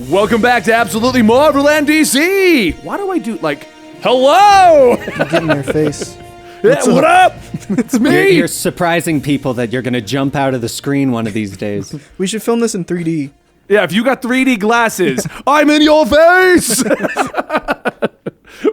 Welcome back to Absolutely Marvel and DC. Why do I do hello? Get in their face. What up? It's me. You're surprising people that you're going to jump out of the screen one of these days. We should film this in 3D. Yeah, if you got 3D glasses, I'm in your face.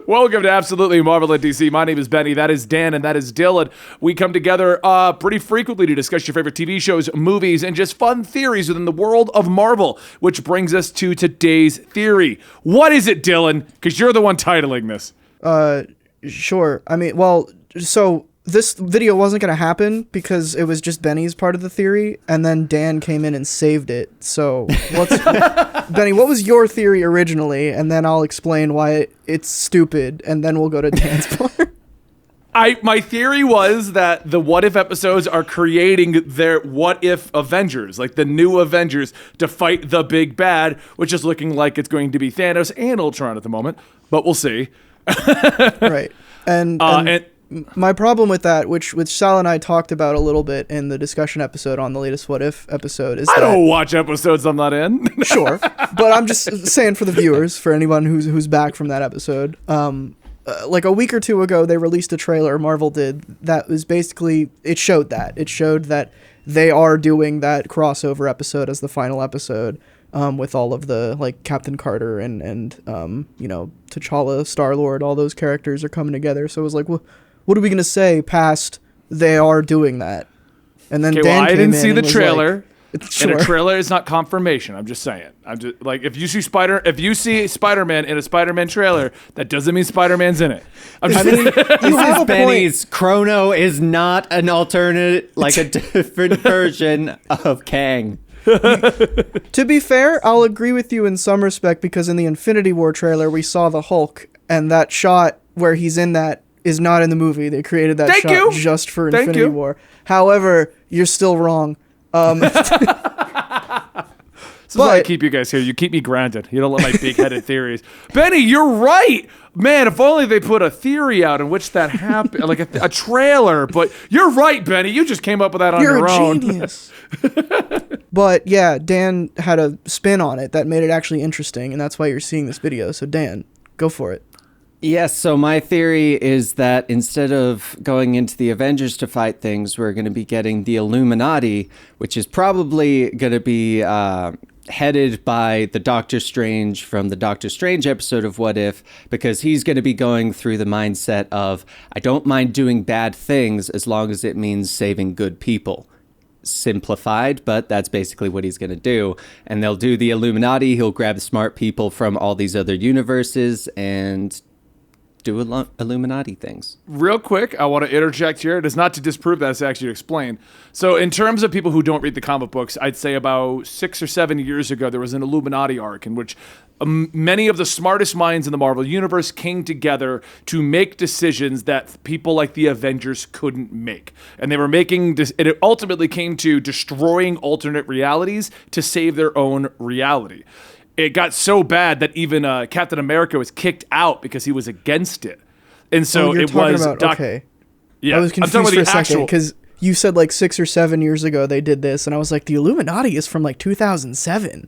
Welcome to Absolutely Marvel and DC. My name is Benny, that is Dan, and that is Dylan. We come together pretty frequently to discuss your favorite TV shows, movies, and just fun theories within the world of Marvel, which brings us to today's theory. What is it, Dylan? Because you're the one titling this. Sure. I mean, well, so this video wasn't going to happen because it was just Benny's part of the theory, and then Dan came in and saved it. So, Benny, what was your theory originally? And then I'll explain why it's stupid, and then we'll go to Dan's part. My theory was that the What If episodes are creating their What If Avengers, like the new Avengers, to fight the big bad, which is looking like it's going to be Thanos and Ultron at the moment, but we'll see. Right. And my problem with that, which Sal and I talked about a little bit in the discussion episode on the latest What If episode, is I don't watch episodes I'm not in. Sure, but I'm just saying for the viewers, for anyone who's back from that episode, like a week or two ago, they released a trailer, Marvel did, that was basically, it showed that they are doing that crossover episode as the final episode, with all of the, like, Captain Carter and T'Challa, Star-Lord, all those characters are coming together. So it was like, well, what are we going to say past they are doing that? And then Dan I didn't see the trailer. Sure. And a trailer is not confirmation. I'm just saying. I'm just like, if you see Spider-Man in a Spider-Man trailer, that doesn't mean Spider-Man's in it. This is Benny's. Chrono is not an alternate, like a different version of Kang. To be fair, I'll agree with you in some respect, because in the Infinity War trailer, we saw the Hulk, and that shot where he's in that is not in the movie. They created that shot just for Infinity War. However, you're still wrong. This is why I keep you guys here. You keep me grounded. You don't let my big-headed theories. Benny, you're right. Man, if only they put a theory out in which that happened, like a trailer. But you're right, Benny. You just came up with that on your own. You're a genius. But yeah, Dan had a spin on it that made it actually interesting, and that's why you're seeing this video. So Dan, go for it. Yes, so my theory is that instead of going into the Avengers to fight things, we're going to be getting the Illuminati, which is probably going to be headed by the Doctor Strange from the Doctor Strange episode of What If, because he's going to be going through the mindset of, I don't mind doing bad things as long as it means saving good people. Simplified, but that's basically what he's going to do. And they'll do the Illuminati. He'll grab smart people from all these other universes and do Illuminati things. Real quick, I want to interject here. It is not to disprove that, it's actually to explain. So in terms of people who don't read the comic books, I'd say about 6 or 7 years ago, there was an Illuminati arc in which many of the smartest minds in the Marvel Universe came together to make decisions that people like the Avengers couldn't make. And they were making this, and it ultimately came to destroying alternate realities to save their own reality. It got so bad that even Captain America was kicked out because he was against it. And so it was... okay. Yeah, I was confused for a second because you said like 6 or 7 years ago they did this, and I was like, the Illuminati is from like 2007.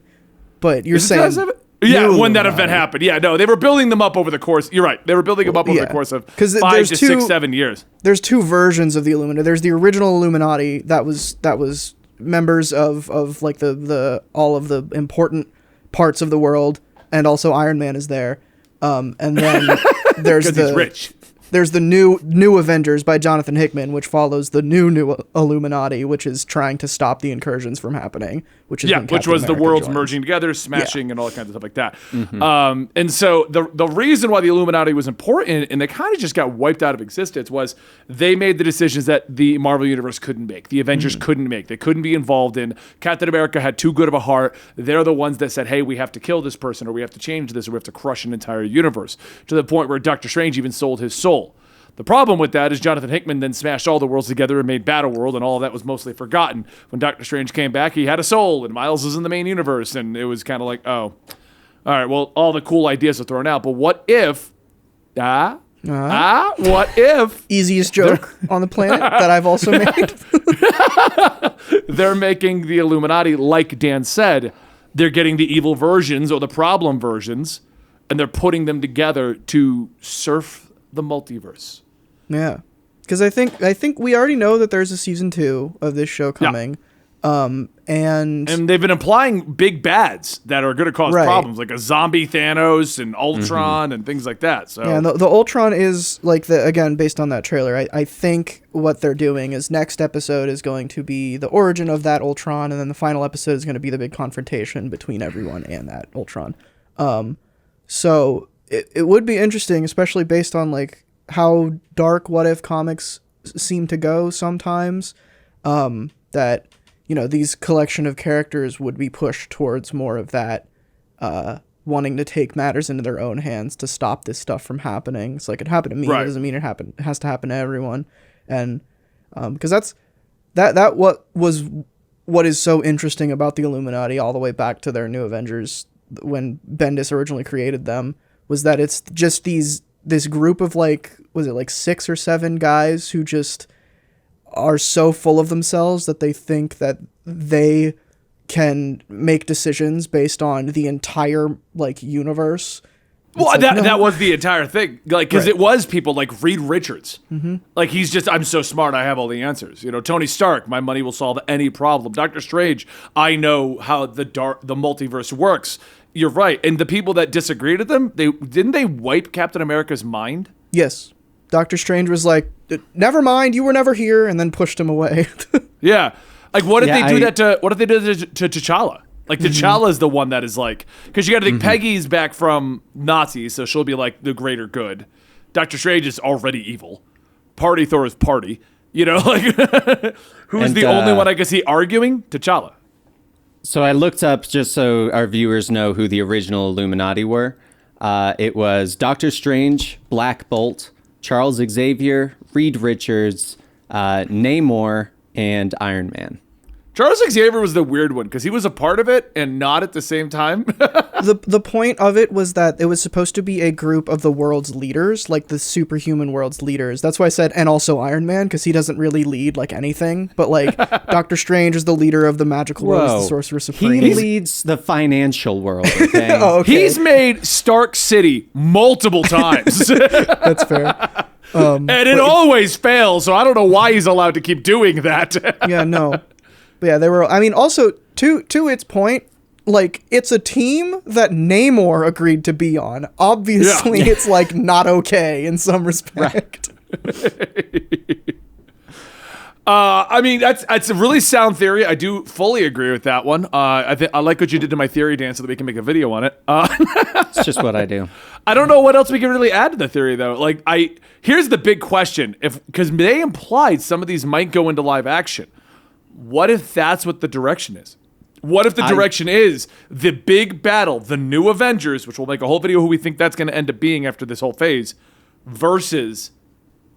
But you're saying... Yeah, when that event happened. Yeah, no, they were building them up over the course... You're right. They were building them up over the course of 5 to 6, 7 years. There's two versions of the Illuminati. There's the original Illuminati that was members of like the all of the important parts of the world, and also Iron Man is there. And then there's he's rich. There's the new Avengers by Jonathan Hickman, which follows the new Illuminati, which is trying to stop the incursions from happening. Which was the worlds merging together, smashing, and all kinds of stuff like that. Mm-hmm. And so the reason why the Illuminati was important, and they kind of just got wiped out of existence, was they made the decisions that the Marvel Universe couldn't make, the Avengers couldn't make. They couldn't be involved in. Captain America had too good of a heart. They're the ones that said, hey, we have to kill this person, or we have to change this, or we have to crush an entire universe, to the point where Doctor Strange even sold his soul. The problem with that is Jonathan Hickman then smashed all the worlds together and made Battleworld, and all of that was mostly forgotten. When Doctor Strange came back, he had a soul, and Miles is in the main universe, and it was kind of like, oh, all right, well, all the cool ideas are thrown out, but what if, what if... Easiest joke on the planet that I've also made. They're making the Illuminati, like Dan said, they're getting the evil versions or the problem versions, and they're putting them together to surf the multiverse. Yeah, because I think we already know that there's a season 2 of this show coming. And they've been implying big bads that are going to cause problems, like a zombie Thanos and Ultron and things like that. So yeah, the Ultron is like again based on that trailer. I think what they're doing is next episode is going to be the origin of that Ultron, and then the final episode is going to be the big confrontation between everyone and that Ultron. So it would be interesting, especially based on like how dark What If comics seem to go sometimes. That these collection of characters would be pushed towards more of that, wanting to take matters into their own hands to stop this stuff from happening. It's like, it happened to me. It doesn't mean it has to happen to everyone. And because what is so interesting about the Illuminati all the way back to their New Avengers when Bendis originally created them, was that it's just this group of was it 6 or 7 guys who just are so full of themselves that they think that they can make decisions based on the entire universe. Well, that was the entire thing, because it was people like Reed Richards. Like, he's just, I'm so smart, I have all the answers. Tony Stark, my money will solve any problem. Doctor Strange, I know how the multiverse works. You're right, and the people that disagreed with them, didn't they wipe Captain America's mind? Yes. Doctor Strange was like, never mind, you were never here, and then pushed him away. Yeah. Like, what if they do that to T'Challa? Like, T'Challa is the one that is like, because you got to think Peggy's back from Nazis, so she'll be like the greater good. Doctor Strange is already evil. Party Thor is party. Who's the only one I can see arguing? T'Challa. So I looked up, just so our viewers know who the original Illuminati were. It was Doctor Strange, Black Bolt, Charles Xavier, Reed Richards, Namor, and Iron Man. Charles Xavier was the weird one because he was a part of it and not at the same time. The point of it was that it was supposed to be a group of the world's leaders, like the superhuman world's leaders. That's why I said, and also Iron Man, because he doesn't really lead anything. But Doctor Strange is the leader of the magical world, is the Sorcerer Supreme. He leads the financial world. Okay? Okay. He's made Stark City multiple times. That's fair. And it always fails, so I don't know why he's allowed to keep doing that. Yeah, no. But yeah, they were. I mean, also to its point, it's a team that Namor agreed to be on. Obviously, it's not okay in some respect. I mean, that's a really sound theory. I do fully agree with that one. I like what you did to my theory, Dan, so that we can make a video on it. It's just what I do. I don't know what else we can really add to the theory, though. Here's the big question: because they implied some of these might go into live action. What if that's what the direction is? What if the direction is the big battle, the new Avengers, which we'll make a whole video who we think that's going to end up being after this whole phase, versus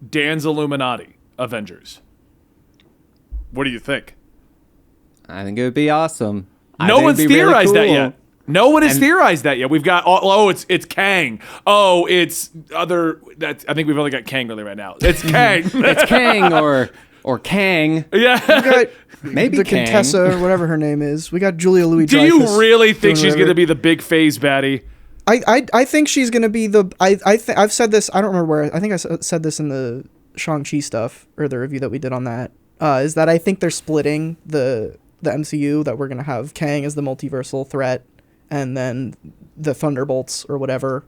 Dan's Illuminati Avengers? What do you think? I think it would be awesome. No one's theorized that yet. No one has theorized that yet. We've got it's Kang. Oh, it's other. I think we've only got Kang really right now. It's Kang. It's Kang or Kang. Yeah. We got maybe the Kang. Contessa or whatever her name is. We got Julia Louis-Dreyfus. Do you really think she's going to be the big phase baddie? I think she's going to be the. I've said this. I don't remember where. I think I said this in the Shang-Chi stuff or the review that we did on that. Is that I think they're splitting the MCU, that we're going to have Kang as the multiversal threat, and then the Thunderbolts or whatever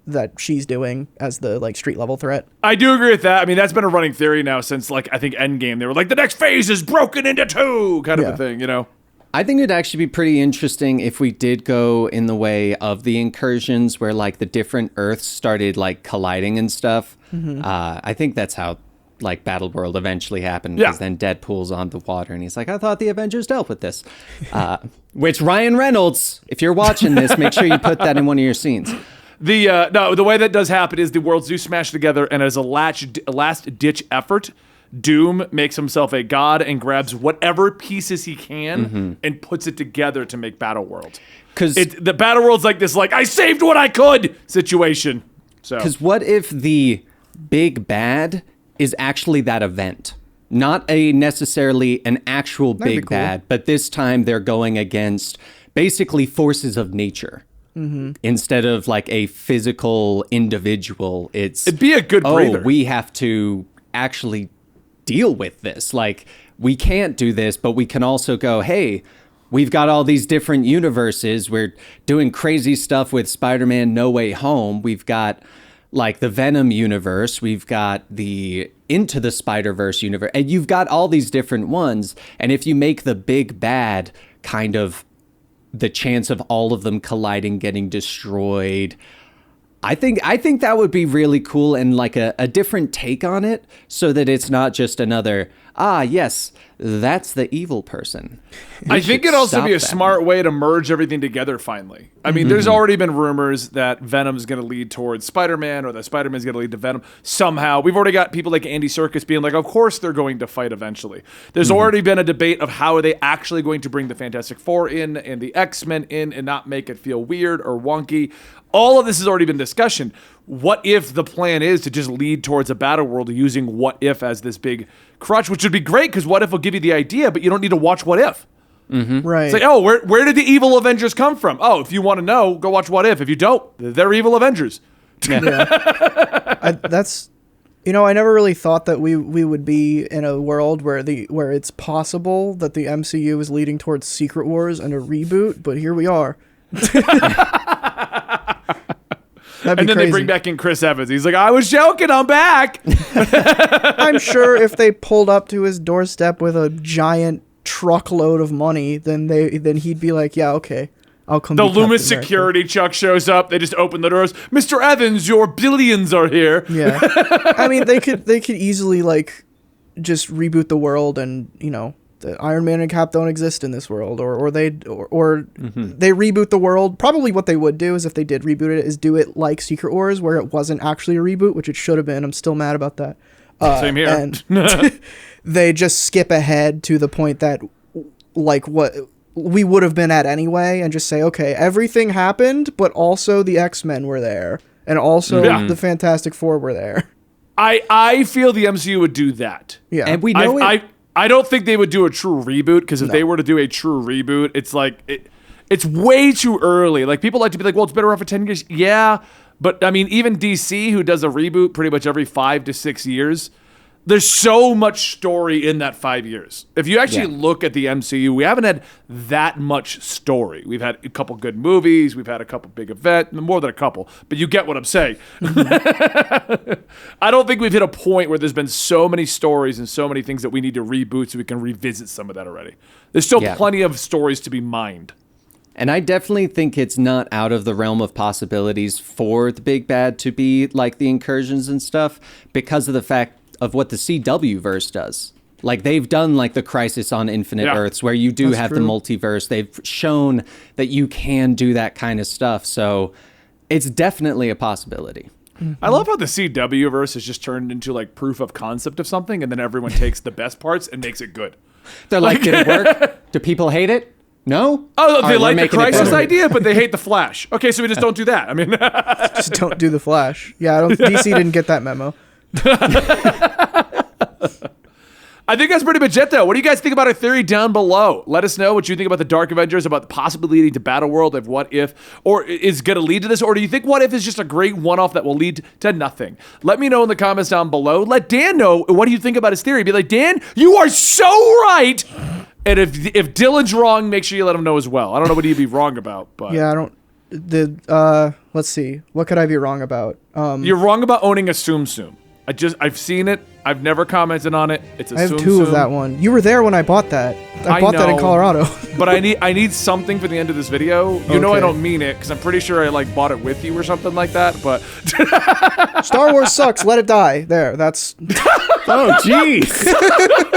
that she's doing as the street level threat. I do agree with that. I mean, that's been a running theory now since I think Endgame. They were like, the next phase is broken into 2 kind of a thing, I think it'd actually be pretty interesting if we did go in the way of the incursions where the different Earths started colliding and stuff. I think that's how Battleworld eventually happened, because then Deadpool's on the water and he's like, I thought the Avengers dealt with this. Which Ryan Reynolds, if you're watching this, make sure you put that in one of your scenes. The way that does happen is the worlds do smash together, and as a last ditch effort, Doom makes himself a god and grabs whatever pieces he can and puts it together to make Battleworld. Because the Battleworld's this I saved what I could situation. So because what if the big bad is actually that event? Not necessarily an actual big bad, but this time they're going against basically forces of nature. Instead of like a physical individual, it'd be a good breather. We have to actually deal with this. Like, we can't do this, but we can also go, hey, we've got all these different universes. We're doing crazy stuff with Spider-Man No Way Home. We've got like the Venom universe. We've got the Into the Spider-Verse universe. And you've got all these different ones. And if you make the big bad kind of the chance of all of them colliding, getting destroyed, I think that would be really cool and like a different take on it, so that it's not just another, yes, that's the evil person. I think it'd also be a smart way to merge everything together finally. I mean, there's already been rumors that Venom's going to lead towards Spider-Man, or that Spider-Man's going to lead to Venom somehow. We've already got people like Andy Serkis being like, of course they're going to fight eventually. There's already been a debate of how are they actually going to bring the Fantastic Four in and the X-Men in and not make it feel weird or wonky. All of this has already been discussion. What if the plan is to just lead towards a battle world using What If as this big crutch, which would be great because What If will give you the idea, but you don't need to watch What If. Right. It's like, oh, where did the evil Avengers come from? Oh, if you want to know, go watch What If. If you don't, they're evil Avengers. Yeah. That's, I never really thought that we would be in a world where it's possible that the MCU is leading towards Secret Wars and a reboot, but here we are. And then crazy. they bring back in Chris Evans. He's like, I was joking, I'm back. I'm sure if they pulled up to his doorstep with a giant truckload of money, then he'd be like, yeah, okay, I'll come. The Loomis security Chuck shows up. They just open the doors. Mr. Evans, your billions are here. Yeah. I mean, they could easily like just reboot the world, and the Iron Man and Cap don't exist in this world, or they reboot the world. Probably what they would do is, if they did reboot it, is do it like Secret Wars, where it wasn't actually a reboot, which it should have been. I'm still mad about that. Same here. And they just skip ahead to the point that, like, what we would have been at anyway, and just say, okay, everything happened, but also the X-Men were there, and also the Fantastic Four were there. I feel the MCU would do that. Yeah. And we know I don't think they would do a true reboot, because if they were to do a true reboot, it's like it's way too early. Like, people like to be like, well, it's been around for 10 years. Yeah, but I mean, even DC, who does a reboot pretty much every 5 to 6 years, there's so much story in that 5 years. If you actually look at the MCU, we haven't had that much story. We've had a couple good movies. We've had a couple big events. More than a couple, but you get what I'm saying. I don't think we've hit a point where there's been so many stories and so many things that we need to reboot so we can revisit some of that already. There's still plenty of stories to be mined. And I definitely think it's not out of the realm of possibilities for the big bad to be like the incursions and stuff, because of the fact of what the CW verse does. Like, they've done like the Crisis on Infinite Earths, where you do have the multiverse. They've shown that you can do that kind of stuff. So it's definitely a possibility. I love how the CW verse has just turned into like proof of concept of something, and then everyone takes the best parts and makes it good. They're like, did it work? Do people hate it? No? Oh, they like the Crisis idea, but they hate the Flash. Okay, so we just don't do that. I mean, just don't do the Flash. Yeah, DC didn't get that memo. I think that's pretty much it, though. What do you guys think about our theory down below? Let us know what you think about the Dark Avengers, about the possibility leading to Battle World of What If, or is going to lead to this, or do you think What If is just a great one-off that will lead to nothing? Let me know in the comments down below. Let Dan know what do you think about his theory. Be like, Dan, you are so right. And if Dylan's wrong, make sure you let him know as well. I don't know what he'd be wrong about, but yeah, I don't. Let's see. What could I be wrong about? You're wrong about owning a Tsum Tsum. I've seen it. I've never commented on it. It's a I have Tsum two Tsum. of that one. You were there when I bought that. I bought that in Colorado. But I need something for the end of this video. You know I don't mean it, because I'm pretty sure I like bought it with you or something like that. But Star Wars sucks. Let it die. There. That's. Oh, jeez.